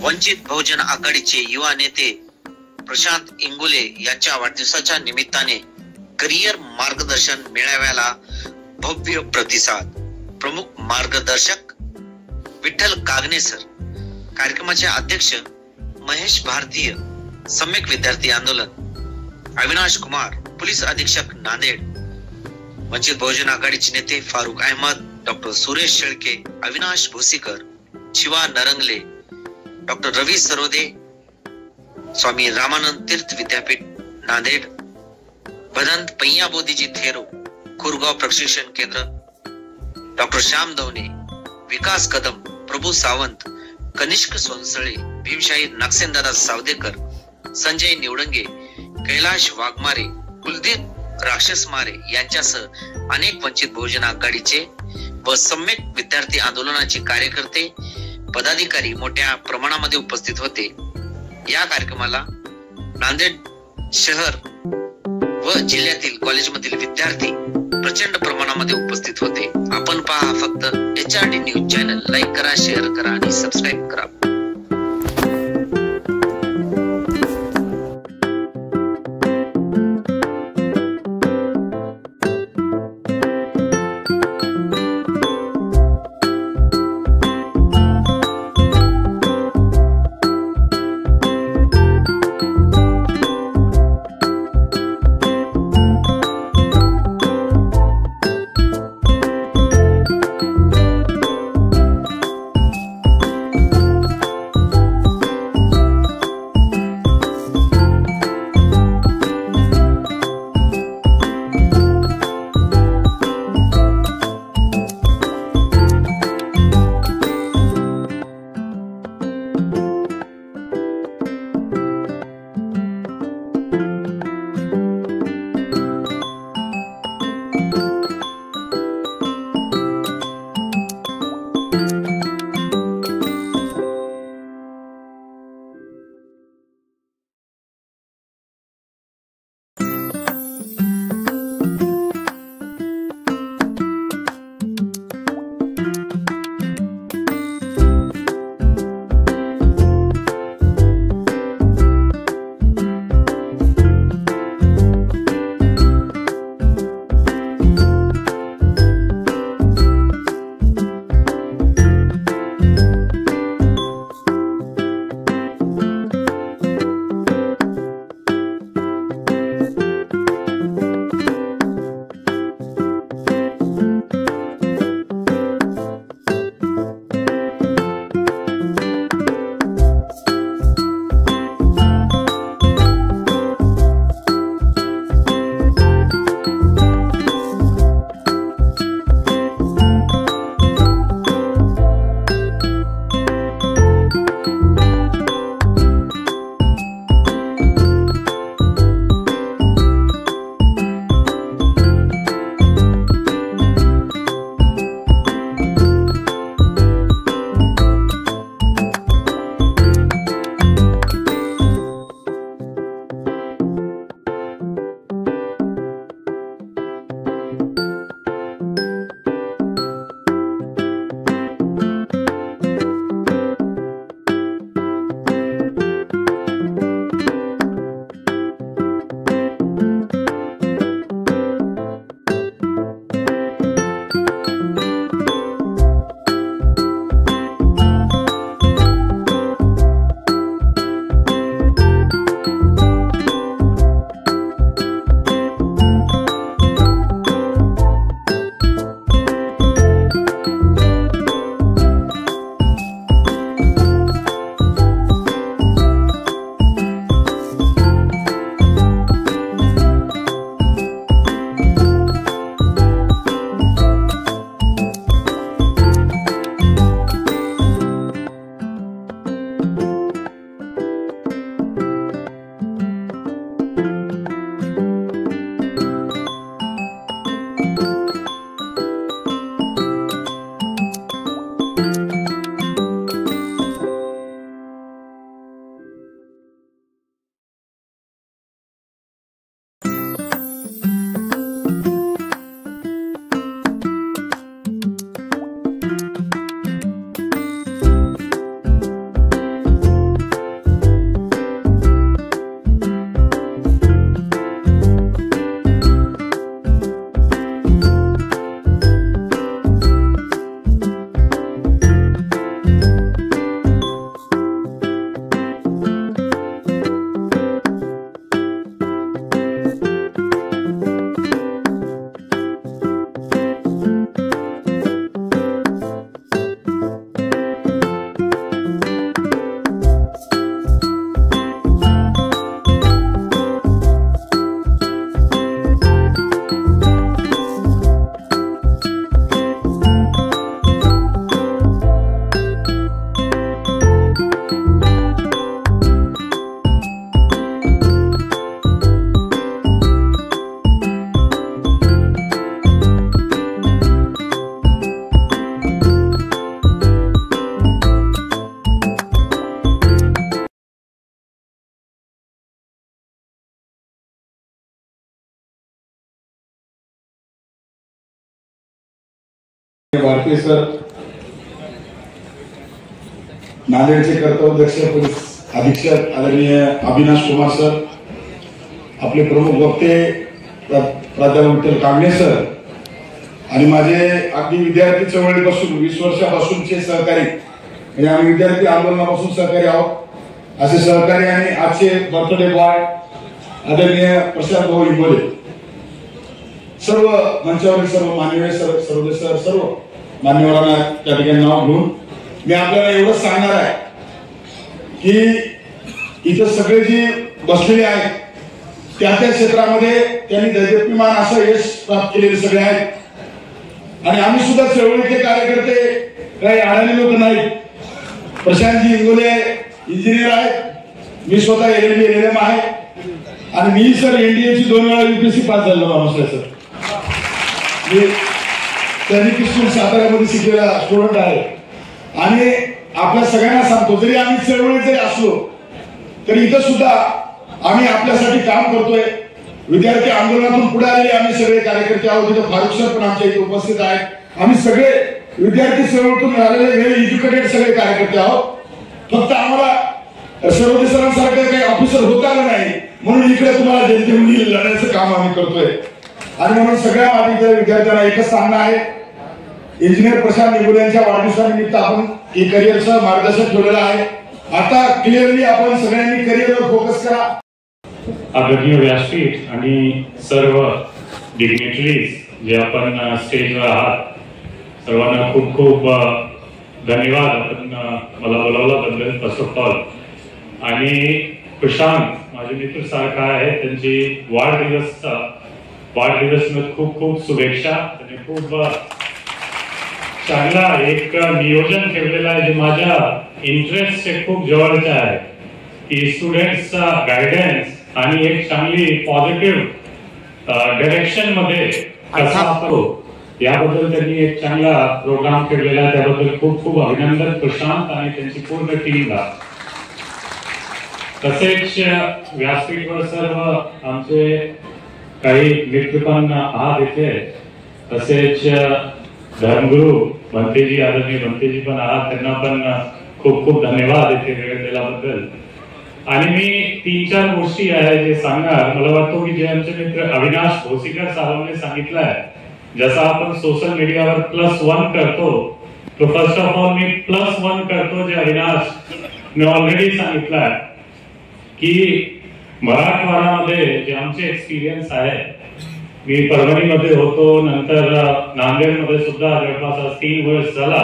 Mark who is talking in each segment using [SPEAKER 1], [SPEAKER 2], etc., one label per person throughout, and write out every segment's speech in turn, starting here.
[SPEAKER 1] वंचित बहुजन आघाडीचे युवा नेते प्रशांत इंगोले यांच्या वाढदिवसाच्या निमित्ताने करिअर मार्गदर्शन मेळाव्याला भव्य प्रतिसाद. प्रमुख मार्गदर्शक विठ्ठल कागणे सर, कार्यक्रमाचे अध्यक्ष महेश भारतीय, सम्यक विद्यार्थी आंदोलन अविनाश कुमार, पोलीस अधीक्षक नांदेड. वंचित बहुजन आघाडीचे नेते फारुख अहमद, डॉक्टर सुरेश शेळके, अविनाश भोसीकर, शिवा नरंगले, डॉक्टर रवी सरोदे, स्वामी रामानंद तीर्थ विद्यापीठ नांदेड, भदंत पय्या बोधीजी थेरो, खुरगाव प्रशिक्षण केंद्र, डॉक्टर श्याम दवने, विकास कदम, प्रभू सावंत, कनिष्क सोनसळे, भीमशाही नागसेनदादा सावदेकर, संजय निवडंगे, कैलाश वाघमारे, कुलदीप राक्षस मारे यांच्यासह अनेक वंचित बहुजन आघाडीचे व सम्यक विद्यार्थी आंदोलनाचे कार्यकर्ते पदाधिकारी मोठ्या प्रमाणामध्ये उपस्थित होते. या कार्यक्रमाला नांदेड शहर व जिल्ह्यातील कॉलेजमधील विद्यार्थी प्रचंड प्रमाणामध्ये उपस्थित होते. आपण पहा फक्त HRD न्यूज चॅनल. लाईक करा, शेअर करा आणि सबस्क्राईब करा.
[SPEAKER 2] भारतीय सर, नांदेडचे कर्तव्यदक्ष पोलीस अधीक्षक आदरणीय अविनाश कुमार सर, आपले प्रमुख वक्ते प्राध्यापक विठ्ठल कांबळे सर आणि माझे अगदी विद्यार्थी चळवळीपासून 20 वर्षापासूनचे सहकारी, म्हणजे आम्ही विद्यार्थी आंदोलनापासून सहकारी आहोत असे सहकारी आणि आजचे बर्थडे बॉय आदरणीय प्रशांत भाऊ इंगोले, सर्व मंचावरील सर्व मान्यवर सर्व मान्यवरांना त्या ठिकाणी नाव घेऊन मी आपल्याला एवढंच सांगणार आहे की इथं सगळे जे बसलेले आहेत त्या क्षेत्रामध्ये त्यांनी दैदप्यमान असं यश प्राप्त केलेले सगळे आहेत आणि आम्ही सुद्धा चळवळीचे कार्यकर्ते काही अडाणी लोक नाहीत. प्रशांतजी इंगोले इंजिनियर आहेत, मी स्वतः LLB LLM आहे आणि मी सर NDA ची 2 वेळा UPSC पास झालेलो माणूस आहे सर. मी सैनिक स्कूल साताऱ्यामध्ये शिकलेला स्टुडंट आहे आणि आपल्या सगळ्यांना सांगतो, जरी आम्ही चळवळीत जरी असलो तरी इथं सुद्धा आम्ही आपल्यासाठी काम करतोय. विद्यार्थी आंदोलनातून पुढे आलेले आम्ही सगळे कार्यकर्ते आहोत. तिथे फारुख सर पण आमच्या इथे उपस्थित आहेत. आम्ही सगळे विद्यार्थी चळवळीतून आलेले व्हेरी एज्युकेटेड सगळे कार्यकर्ते आहोत. फक्त आम्हाला सर्वोदय सरांसारखं काही ऑफिसर होता आलं नाही म्हणून इकडे तुम्हाला जनतेमध्ये लढायचं काम आम्ही करतोय. आणि म्हणून सगळ्या माझ्या विद्यार्थ्यांना एकच सांगणं आहे, इंजिनियर प्रशांत इंगोले यांच्या वाढदिवसानिमित्त आपण हे करिअरचं मार्गदर्शन ठेवलेलं आहे. आता क्लिअरली आपण सगळ्यांनी करिअरवर फोकस करा.
[SPEAKER 3] आदरणीय व्यासपीठ आणि सर्व डिग्निटरीज जे आपण स्टेजवर आहात, सर्वांना खूप खूप धन्यवाद आपण मला बोलावल्याबद्दल फर्स्ट ऑफ ऑल. आणि प्रशांत माझे मित्र सारखा आहे, त्यांची वाढदिवस खूप खूप शुभेच्छा. त्यांनी खूप चांगला एक नियोजन ठेवलेलं आहे जे माझ्या इंटरेस्टचे खूप जवळचे आहे की स्टुडंट्सचा गायडन्स आणि एक चांगली पॉझिटिव्ह डायरेक्शन मध्ये कसा असतो याबद्दल त्यांनी एक चांगला प्रोग्राम ठेवलेला आहे. त्याबद्दल खूप खूप अभिनंदन प्रशांत आणि त्यांची पूर्ण टीमला. तसेच व्यासपीठवर सर्व आमचे काही मित्र पण आहात इथे. तसेच धर्मगुरू भंतेजी, आदरणीय भंतेजी पण आहात, त्यांना पण खूप खूप धन्यवाद इथे वेळ दिल्याबद्दल. आणि मी 3-4 गोष्टी आहे जे सांगणार. मला वाटतं की जे आमचे मित्र अविनाश भोसीकर साहेबांनी सांगितलं आहे, जसा आपण सोशल मीडियावर +1 करतो, तो फर्स्ट ऑफ ऑल मी +1 करतो जे अविनाश ने ऑलरेडी सांगितलं आहे की मराठवाड्यामध्ये जे आमचे एक्सपिरियन्स आहे, मी परभणीमध्ये होतो, नंतर नांदेडमध्ये सुद्धा जवळपास 3 वर्ष झाला.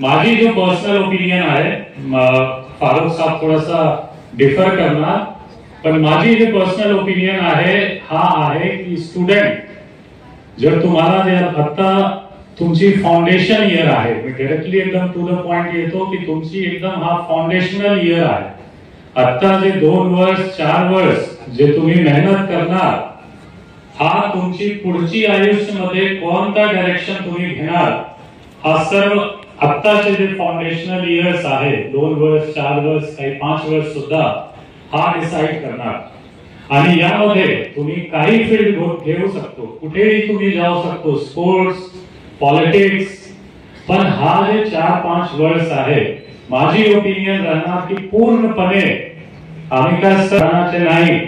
[SPEAKER 3] माझी जो पर्सनल ओपिनियन आहे, फारुख साहेब थोडासा डिफर करणार, पण माझी जे पर्सनल ओपिनियन आहे हा आहे की स्टुडंट जर तुम्हाला जे आता तुमची फाउंडेशन इयर आहे, मी डायरेक्टली एकदम टू द पॉइंट येतो की तुमची एकदम हा फाउंडेशनल इयर आहे. आता जे 2 वर्ष 4 वर्ष जे तुम्ही मेहनत करणार, हा तुमची पुढची आयुष्यामध्ये कोणता डायरेक्शन तुम्ही घेणार, हा सर्व आत्ताचे जे फाउंडेशनल इयर्स आहे, 2 वर्ष 4 वर्ष काही 5 वर्ष सुद्धा हा डिसाइड करणार. आणि यामध्ये तुम्ही काही फील्ड घेऊ शकतो, कुठेही तुम्ही जाऊ शकतो, स्पोर्ट्स, पॉलिटिक्स, पण हा जे 4-5 वर्ष आहे, माझी ओपिनियन राहणार की पूर्णपणे आम्ही काय करण्याचे नाही.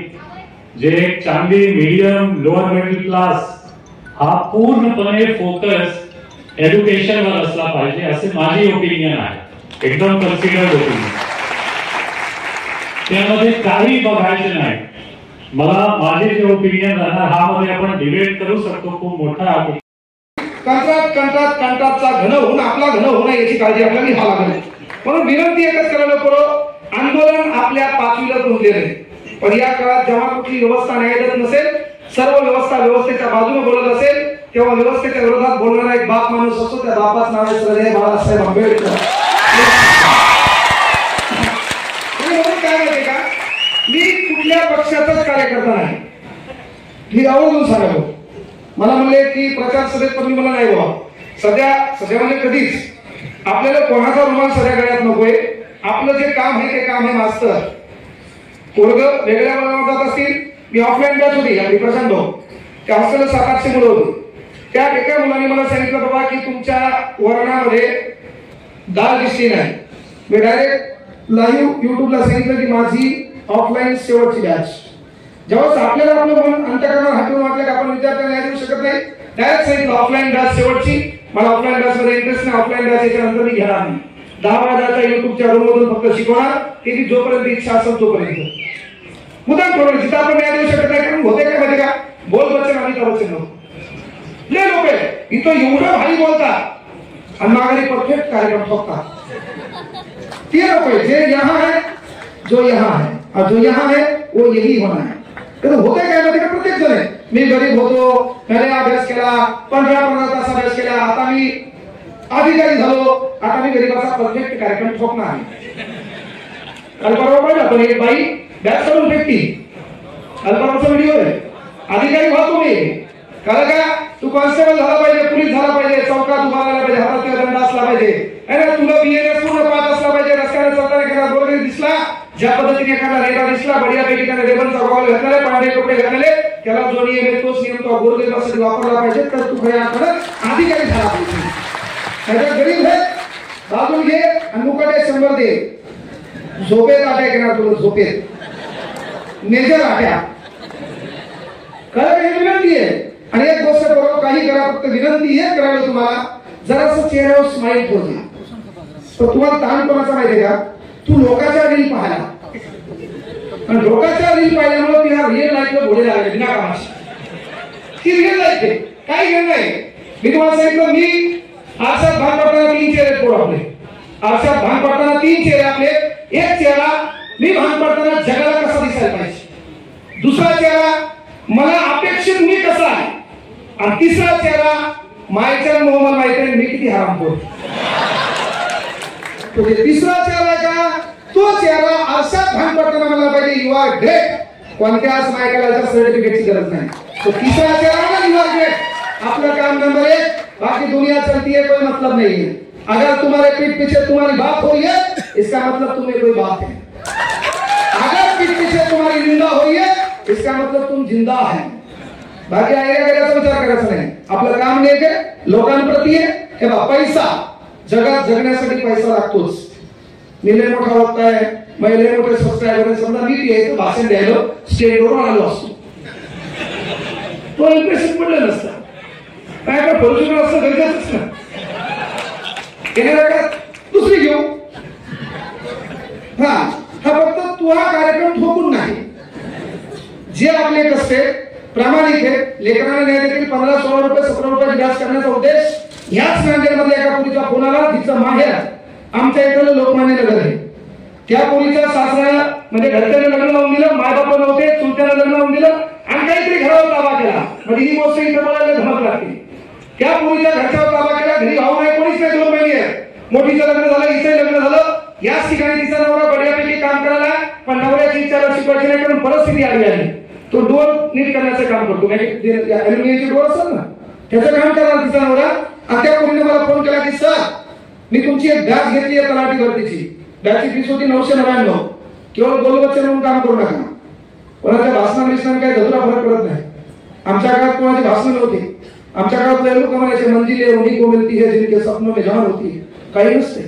[SPEAKER 3] जे एक चांगली मीडियम लोअर मिडल क्लास हा पूर्णपणे फोकस एज्युकेशनवर असला पाहिजे, असे माझी ओपिनियन आहे. एकदम कन्सिडर्ड ओपिनियन. त्यामध्ये काही बघायचे नाही. मला माझे जे ओपिनियन राहणार हा मध्ये आपण डिबेट करू शकतो खूप मोठा.
[SPEAKER 4] कंत्राटचा घन होऊन आपला घन होणं याची काळजी आपल्याला घ्यावी लागेल. म्हणून विनंती एकच करायला करो, आंदोलन आपल्या 5वीला गुंतलेले आहे, पण या काळात जेव्हा कुठली व्यवस्था न्यायदेत नसेल, सर्व व्यवस्था व्यवस्थेच्या बाजूने बोलत असेल, तेव्हा व्यवस्थेच्या विरोधात बोलणारा एक बाप माणूस असतो, त्या बापाचं नाव आहे सरदार बाळासाहेब आंबेडकर. काय माहिती का, मी कुठल्या पक्षाचाच कार्यकर्ता नाही, मी आवर्जून सांगतो. मला म्हणले की प्रचार सभेत पण मला नाही बाबा, सध्या म्हणजे कधीच आपल्याला कोणाचा रुमाल सध्या गळ्यात नकोय. आपलं जे काम आहे ते काम आहे मास्तर. पोरग वेगळ्या वर्गावर जात असतील, मी ऑफलाईन बॅच होती आपली प्रशांत भाऊ, त्या हॉस्टेलला 700-800 मुलं होती. त्या एका मुलाने मला सांगितलं बाबा की तुमच्या वर्णामध्ये डाळ दिसली नाही. मी डायरेक्ट लाईव्ह युट्यूबला सांगितलं की माझी ऑफलाईन शेवटची बॅच. जेव्हा आपल्याला आपलं मन अंतःकरणात हातून वाटलं की आपण विद्यार्थ्यांना न्याय देऊ शकत नाही, डायरेक्ट सांगितलं ऑफलाईन बॅच शेवटची. मला ऑफलाईन बॅच मध्ये इंटरेस्ट नाही, ऑफलाईन बॅच याच्यानंतर मी घेणार नाही. 10,000च्या युट्यूबच्या रूम मधून फक्त शिकवणार, की जोपर्यंत इच्छा असेल तोपर्यंत. मुद्दाम ठरवलं जिथं आपण न्याय देऊ शकत नाही. कारण होते काय माहिती का, बोल बच्चन अमिताभ बच्चन नव्हतं. ले लोक इथं एवढं भारी बोलतात आणि माघारी परफेक्ट कार्यक्रम ठोकतात. ते लोक जे यहाँ है, जो यहाँ है और जो यहाँ है वो यही होना है. होते काय माहिती का, प्रत्येक जण आहे. मी गरीब होतो, मैंने अभ्यास केला, 15-15 तास अभ्यास केला, आता मी अधिकारी झालो, आता मी गरीबाचा परफेक्ट कार्यक्रम ठोकणार आहे. अल्पाराव पाहिजे आपण एक बाई बॅस करून फेकती. अल्पारावचा व्हिडिओ आहे. अधिकारी व्हा तुम्ही, कारण का तू कॉन्स्टेबल झाला पाहिजे, पोलीस झाला पाहिजे, चौकात उभा राहिला पाहिजे, हातात किंवा दंड असला पाहिजे, अरे तुला बीएनएस पूर्ण पाठ असला पाहिजे. रस्त्याने चालताना एखादा गोरगरीब दिसला, ज्या पद्धतीने एखादा रेडा दिसला, बढियापैकी त्याने रेबनचा गॉगल घातलेला, पांढरे कपडे घातलेले, त्याला जो नियम आहे तोच नियम तो गोरगरिबासाठी वापरला पाहिजे. तर तू खऱ्या अर्थानं अधिकारी झाला पाहिजे. त्याच्या गरीब आहे बाजून घे आणि मुकाटे 100 दे. झोपेत आट्या घेणार तुला, झोपेत मेजर आट्या. खरं हे विनंती आहे. आणि एक गोष्ट करू, काही करा, फक्त विनंती हे करावी तुम्हाला, जरासं चेहऱ्यावर स्माइल ठेवू द्या. तर तुम्हाला ताण कोणाचा माहितीये का, तू लोकांच्या रील पाहायला, आणि लोकांच्या रील पाहिल्यामुळे तिला रिअल लाईफला घोडे लागले विनाकामाची. ती रिअल लाईफ आहे, काही घेणं नाही. मी तुम्हाला सांगितलं, मी आरशात भान पाडताना 3 चेहरे पोड आपले. आरशात भान पाडताना 3 चेहरे आपले. एक चेहरा मी भान पाडताना जगाला कसा दिसायला पाहिजे, दुसरा चेहरा मला अपेक्षित मी कसा आहे, आणि तिसरा चेहरा मायच्या मोहम्मद माहिती मी किती हरामखोर. तो तिसरा चेहरा का, तो चेहरा आरशात भान पाडताना मला पाहिजे यू आर ग्रेट. कोणत्याच मायकाला सर्टिफिकेटची गरज नाही. तो तिसरा चेहरा यू आर ग्रेट. आपलं काम नंबर 1, बाकी दुनिया चलती है, कोई मतलब नहीं है. अगर तुम्हारे पीठ पीछे तुम्हारी बात हो रही है, इसका मतलब तुम्हें कोई बात है. अगर पीठ पीछे तुम्हारी निंदा हो रही है, इसका मतलब तुम जिंदा है. बाकी आयडिया करायचा विचार करायचा नाही. आपलं काम नाही आहे लोकांप्रती आहे. हे बा, पैसा जगात जगण्यासाठी पैसा लागतोच. मी लय मोठा वक्ता आहे, लय मोठे सबस्क्रायबर, समजा मी यायचं भाषण द्यायला स्टेजवर आलो असतो, तो इम्प्रेशन पडलं नसतं. काय काय फॉर्च्युनर असं गरजेचंच ना. येणाऱ्या दुसरी घेऊ. हा फक्त तू हा कार्यक्रम ठोकून नाही. जे आपले कष्ट प्रामाणिक आहे, लेकरांना न्याय देखील 15-16 रुपये 17 रुपये व्याज करण्याचा उद्देश. याच नांदेडमधल्या एका मुलीचा फोन आला, तिचं माहेर आमच्या इथलं लोकमान्य नगर आहे. त्या मुलीच्या सासऱ्याला म्हणजे घरच्याने लग्न लावून दिलं, मायबाप नव्हते, चुलत्याला लग्न लावून दिलं आणि काहीतरी घरावर ताबा केला. म्हणजे ही गोष्ट इथं बोलायला धमक लागते. त्या मुलीच्या घरच्यावर ताबा केला, घरी भाऊ नाही, कोणीच नाही. 2 महिने मोठीचं लग्न झालं, हिचं लग्न झालं. याच ठिकाणी तिचा नवरा बढियापैकी काम करायला, पण नवऱ्याची इच्छा शिकवायची नाही, कारण परिस्थिती आली आहे. तो डोर नीट करण्याचं काम करतो. ॲल्युमिनियमचे डोर असतात ना, त्याचं काम करणार तिचा नवरा. आणि त्या मुलीने मला फोन केला की सर, मी तुमची एक बॅच घेतली आहे तलाठी भरतीची. बॅचची फीस होती 999. केवळ गोलबच्चन म्हणून काम करू नका. कोणाच्या भाषणात काही धुरा फरक पडत नाही. आमच्या काळात कोणाची भाषण नव्हती. आमच्या काळात लोक म्हणायचे मंजिले उन्हीं को मिलती है जिनके सपनों में जान होती है. काही नसते.